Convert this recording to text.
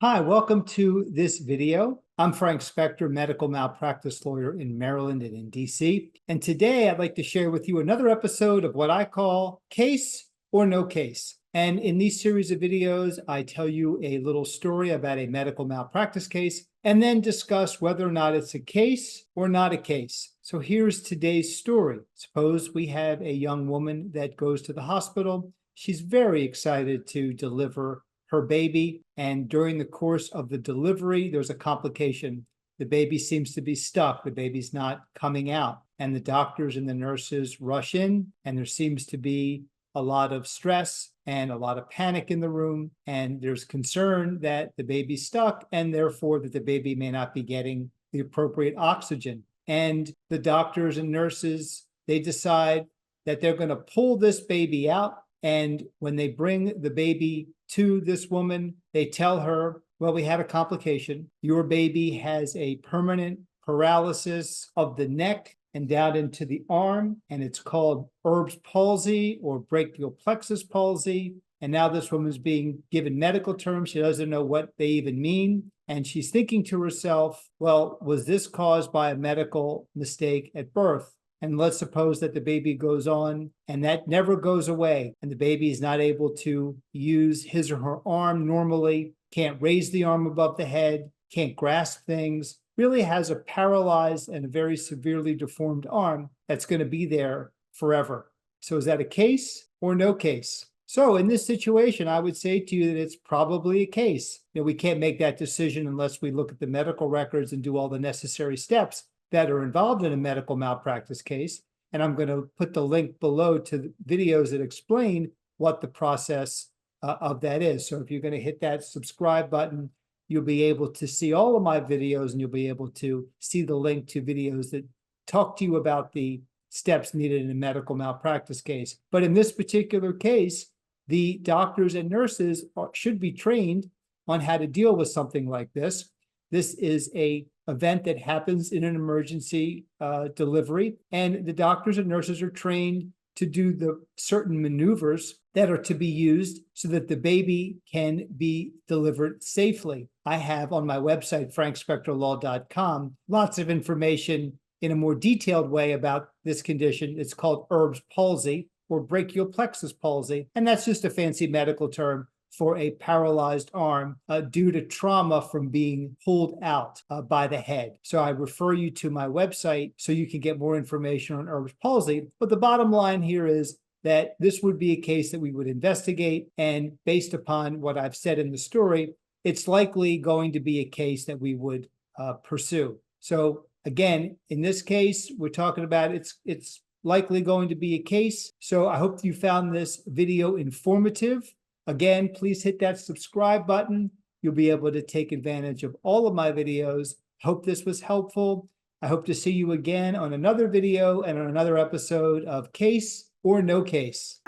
Hi, welcome to this video. I'm Frank Specter, medical malpractice lawyer in Maryland and in DC. And today I'd like to share with you another episode of what I call Case or No Case. And in these series of videos, I tell you a little story about a medical malpractice case and then discuss whether or not it's a case or not a case. So here's today's story. Suppose we have a young woman that goes to the hospital. She's very excited to deliver her baby, and during the course of the delivery, there's a complication. The baby seems to be stuck. The baby's not coming out, and the doctors and the nurses rush in, and there seems to be a lot of stress and a lot of panic in the room, and there's concern that the baby's stuck, and therefore that the baby may not be getting the appropriate oxygen. And the doctors and nurses, they decide that they're going to pull this baby out. And when they bring the baby to this woman, they tell her, well, we had a complication. Your baby has a permanent paralysis of the neck and down into the arm, and it's called Erb's palsy or Brachioplexus palsy. And now this woman's being given medical terms. She doesn't know what they even mean. And she's thinking to herself, well, was this caused by a medical mistake at birth? And let's suppose that the baby goes on and that never goes away, and the baby is not able to use his or her arm normally, can't raise the arm above the head, can't grasp things, really has a paralyzed and a very severely deformed arm that's going to be there forever. So is that a case or no case? So in this situation, I would say to you that it's probably a case. We can't make that decision unless we look at the medical records and do all the necessary steps that are involved in a medical malpractice case. And I'm going to put the link below to the videos that explain what the process of that is. So if you're going to hit that subscribe button, you'll be able to see all of my videos, and you'll be able to see the link to videos that talk to you about the steps needed in a medical malpractice case. But in this particular case, the doctors and nurses should be trained on how to deal with something like this. This is an event that happens in an emergency delivery, and the doctors and nurses are trained to do the certain maneuvers that are to be used so that the baby can be delivered safely. I have on my website, frankspectorlaw.com, lots of information in a more detailed way about this condition. It's called Erb's palsy or Brachioplexus palsy, and that's just a fancy medical term for a paralyzed arm due to trauma from being pulled out by the head. So I refer you to my website so you can get more information on Erb's palsy. But the bottom line here is that this would be a case that we would investigate. And based upon what I've said in the story, it's likely going to be a case that we would pursue. So again, in this case, we're talking about it's likely going to be a case. So I hope you found this video informative. Again, please hit that subscribe button. You'll be able to take advantage of all of my videos. Hope this was helpful. I hope to see you again on another video and on another episode of Case or No Case.